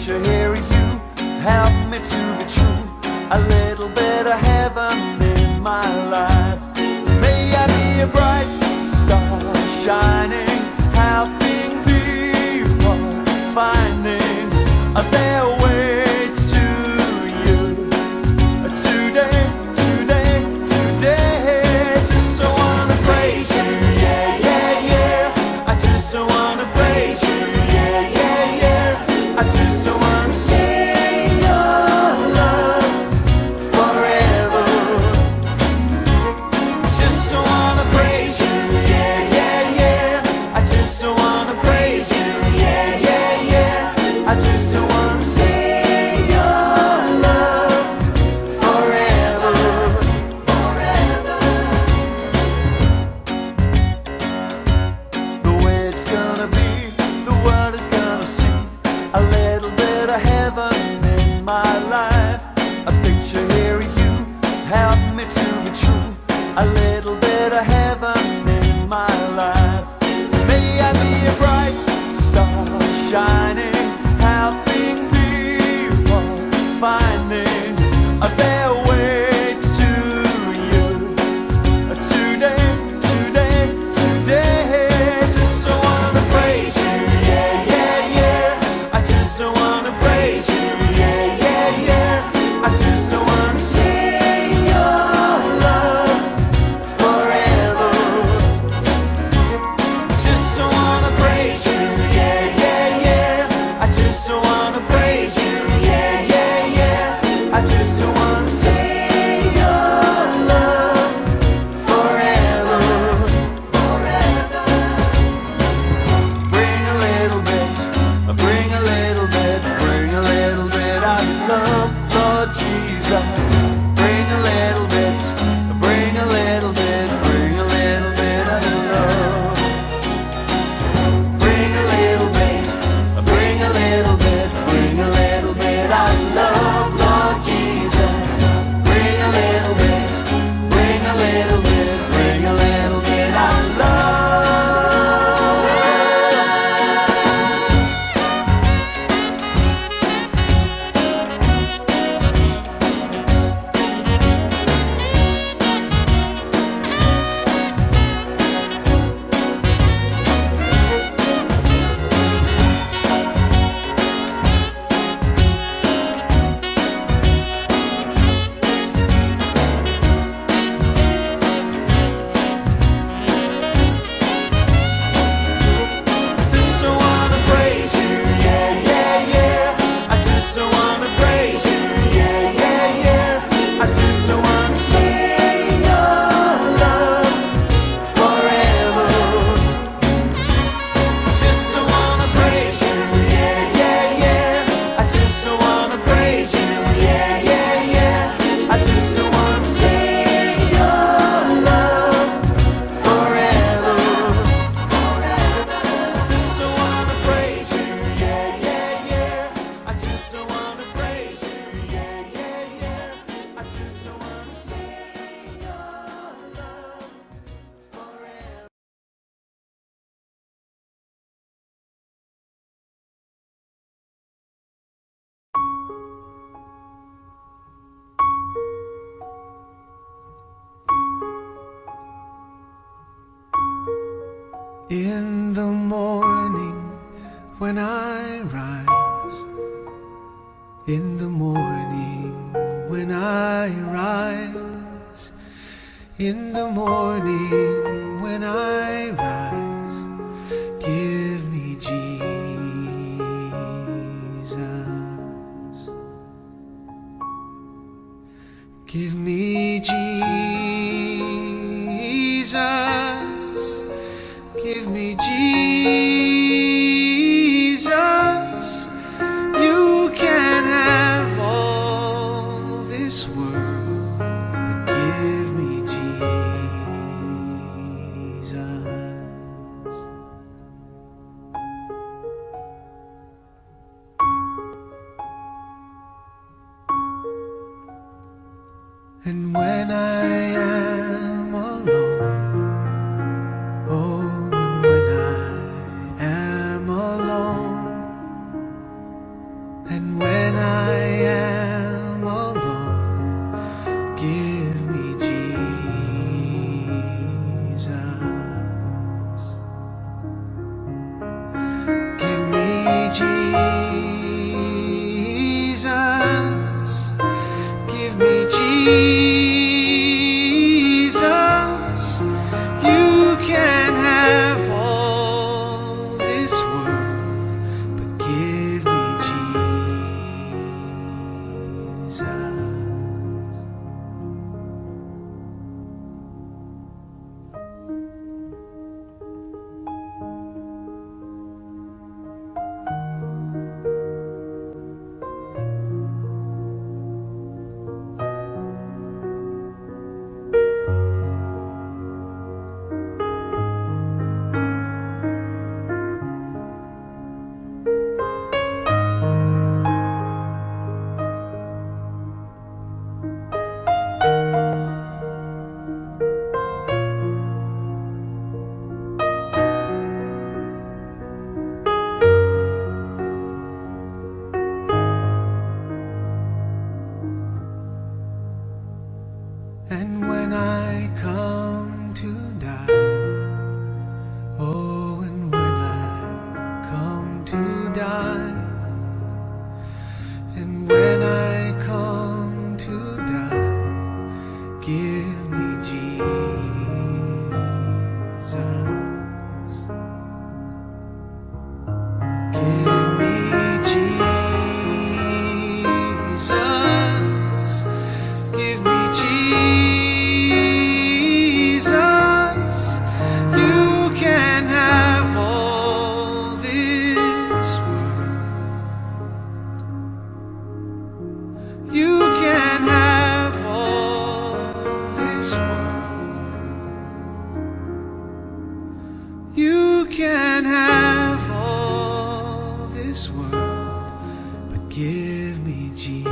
picture here of you, help me to be true. A little bit of heaven in my life. May I be a bright star shining, helping people finding their way to you. Today, today, today, just so wanna praise you, yeah, yeah, yeah. I just so wanna praise you, yeah, yeah, yeah. I just so wanna sing your love forever. Just so wanna praise you, yeah, yeah, yeah. I just so wanna praise you, yeah, yeah, yeah. I just so wanna sing your love forever, forever. The way it's gonna be, the world is gonna see a little bit of heaven in my life. A picture here of you, help me to be true. A little bit of heaven in my life. May I be a bright star shining, helping people finding their way to you. Today, today, today, just so wanna praise you, yeah, yeah, yeah. I just so wanna praise you, yeah, yeah, yeah. I just so wanna sing your love forever. Just so wanna praise you, yeah, yeah, yeah. I just so wanna praise you, yeah, yeah, yeah. I just so wanna sing your love forever, forever. Bring a little bit, bring a little bit, bring a little bit of love, Lord Jesus. Bring a little bit, bring a little bit, bring a little bit of love. Bring a little bit, bring a little bit, bring a little bit of love, Lord Jesus. Bring a little bit, bring a little bit, bring a little bit of love. Just so wanna praise you, yeah, yeah, yeah. I just so wanna praise you, yeah, yeah, yeah. I just so wanna sing your love forever. Just so wanna praise you, yeah, yeah, yeah. I just so wanna praise you, yeah, yeah, yeah. I just so wanna sing your love forever, forever. Just so wanna praise you, yeah, yeah, yeah. I just so wanna praise you, yeah, yeah, yeah. I just so wanna sing your love forever. In the morning when I rise, in the morning when I rise, in the morning when I rise, give me Jesus. Give me Jesus. Give me Jesus. You can have all this world, but give me Jesus. And when I am alone, oh, and when I am alone, And when I am alone, give me Jesus. Give me Jesus. Give me Jesus. You can have all this world, but give me Jesus. And when I come to die, oh, and when I come to die, and when I come to die, give me Jesus. Give me Jesus. Give me Jesus. You can have all this world. You can have all this world. You can have all this world, but give me Jesus.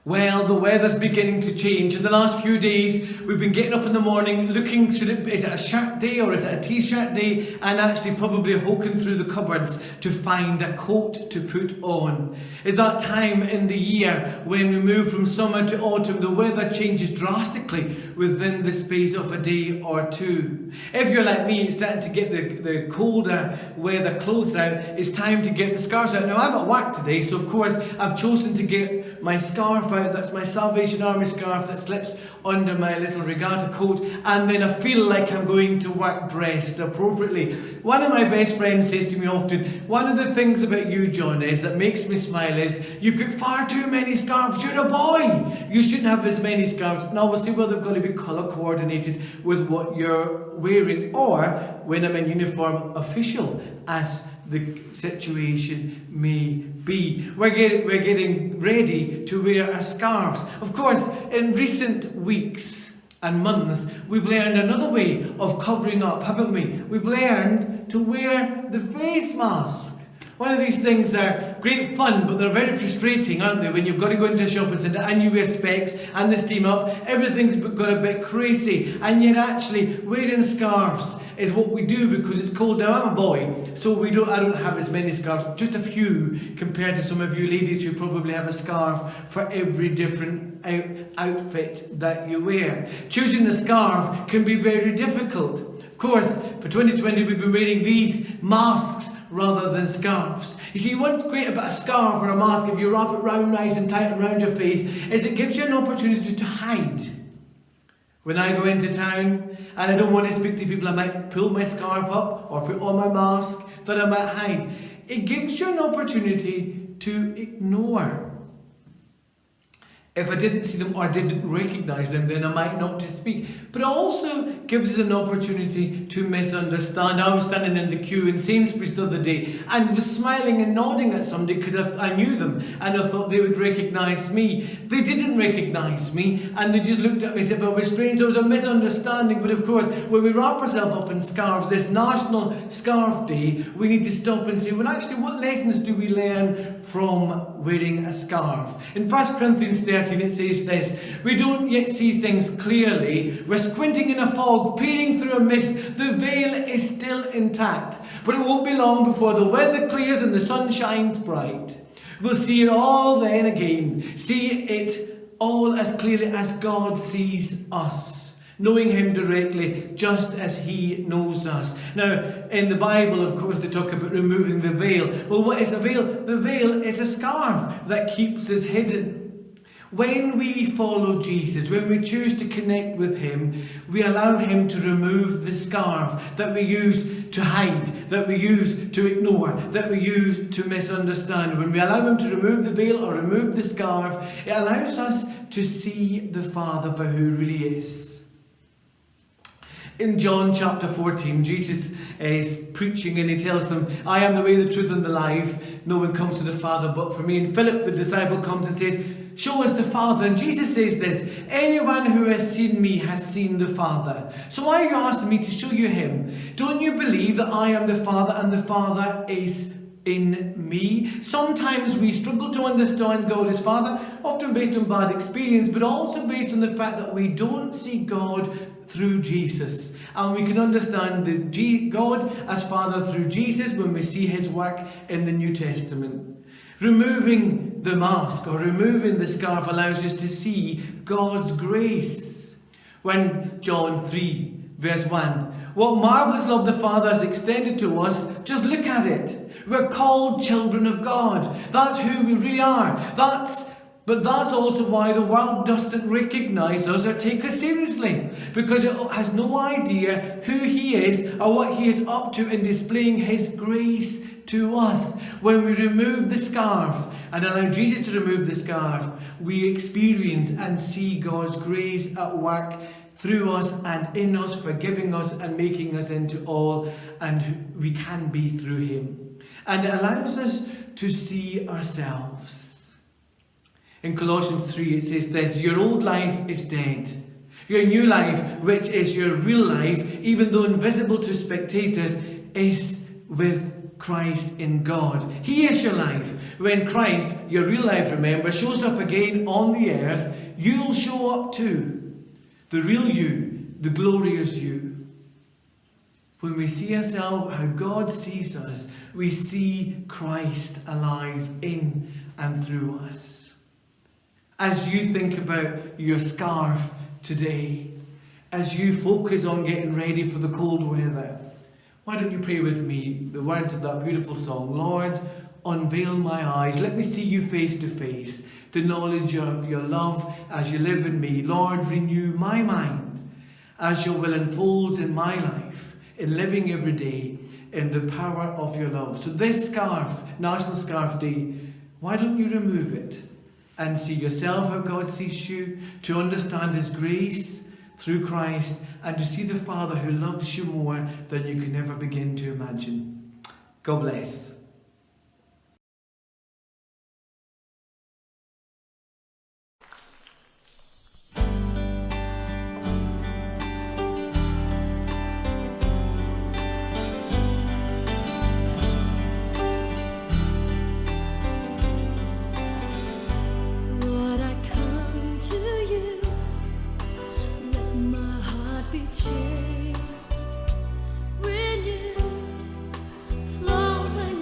Well, the weather's beginning to change. In the last few days, we've been getting up in the morning looking, is it a shirt day or is it a t-shirt day? And actually probably hoking through the cupboards to find a coat to put on. It's that time in the year when we move from summer to autumn, the weather changes drastically within the space of a day or two. If you're like me, it's starting to get the colder weather clothes out, it's time to get the scarves out. Now, I'm at work today, so of course, I've chosen to get my scarf out. That's my Salvation Army scarf that slips under my little regatta coat, and then I feel like I'm going to work dressed appropriately. One of my best friends says to me often, one of the things about you, John, is that makes me smile is you've got far too many scarves. You're a boy. You shouldn't have as many scarves. And I will say, well, they've got to be colour coordinated with what you're wearing, or when I'm in uniform, official, as the situation may be. We're getting ready to wear our scarves. Of course, in recent weeks and months, we've learned another way of covering up, haven't we? We've learned to wear the face mask. One of these things are great fun, but they're very frustrating, aren't they? When you've got to go into a shopping centre and you wear specs and the steam up, everything's got a bit crazy. And yet actually wearing scarves is what we do because it's cold. Now I'm a boy, so I don't have as many scarves, just a few compared to some of you ladies who probably have a scarf for every different outfit that you wear. Choosing the scarf can be very difficult. Of course, for 2020 we've been wearing these masks rather than scarves. You see, what's great about a scarf or a mask, if you wrap it round nice and tight around your face, is it gives you an opportunity to hide. When I go into town and I don't want to speak to people, I might pull my scarf up or put on my mask that I might hide. It gives you an opportunity to ignore. If I didn't see them or didn't recognize them, then I might not to speak. But it also gives us an opportunity to misunderstand. I was standing in the queue in Sainsbury's the other day and was smiling and nodding at somebody because I knew them and I thought they would recognize me. They didn't recognize me and they just looked at me and said, "But we're strange." There was a misunderstanding. But of course, when we wrap ourselves up in scarves, this National Scarf Day, we need to stop and say, well, actually, what lessons do we learn from wearing a scarf? In 1 Corinthians 13, it says this: "We don't yet see things clearly. We're squinting in a fog, peering through a mist. The veil is still intact. But it won't be long before the weather clears and the sun shines bright. We'll see it all then again. See it all as clearly as God sees us, knowing Him directly just as He knows us." Now, in the Bible, of course, they talk about removing the veil. Well, what is a veil? The veil is a scarf that keeps us hidden. When we follow Jesus, when we choose to connect with Him, we allow Him to remove the scarf that we use to hide, that we use to ignore, that we use to misunderstand. When we allow Him to remove the veil or remove the scarf, it allows us to see the Father for who He really is. In John chapter 14, Jesus is preaching and He tells them, "I am the way, the truth and the life. No one comes to the Father but for me." And Philip, the disciple, comes and says, "Show us the Father." And Jesus says this: "Anyone who has seen me has seen the Father. So why are you asking me to show you Him? Don't you believe that I am the Father and the Father is in me?" Sometimes we struggle to understand God as Father, often based on bad experience, but also based on the fact that we don't see God through Jesus. And we can understand God as Father through Jesus when we see His work in the New Testament. Removing the mask or removing the scarf allows us to see God's grace. When John 3 verse 1, "What marvellous love the Father has extended to us, just look at it. We're called children of God." That's who we really are. But that's also why the world doesn't recognize us or take us seriously, because it has no idea who He is or what He is up to in displaying His grace to us. When we remove the scarf and allow Jesus to remove the scarf, we experience and see God's grace at work through us and in us, forgiving us and making us into all and who we can be through Him. And it allows us to see ourselves. In Colossians 3 it says this: "Your old life is dead. Your new life, which is your real life, even though invisible to spectators, is with Christ in God." He is your life. When Christ, your real life, remember, shows up again on the earth, you'll show up too. The real you, the glorious you. When we see ourselves how God sees us, we see Christ alive in and through us. As you think about your scarf today, as you focus on getting ready for the cold weather, why don't you pray with me the words of that beautiful song: "Lord, unveil my eyes, let me see you face to face, the knowledge of your love as you live in me. Lord, renew my mind as your will unfolds in my life, in living every day in the power of your love." So this scarf, National Scarf Day, why don't you remove it and see yourself how God sees you, to understand His grace through Christ, and to see the Father who loves you more than you can ever begin to imagine. God bless. Changed when you flow when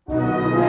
Bye.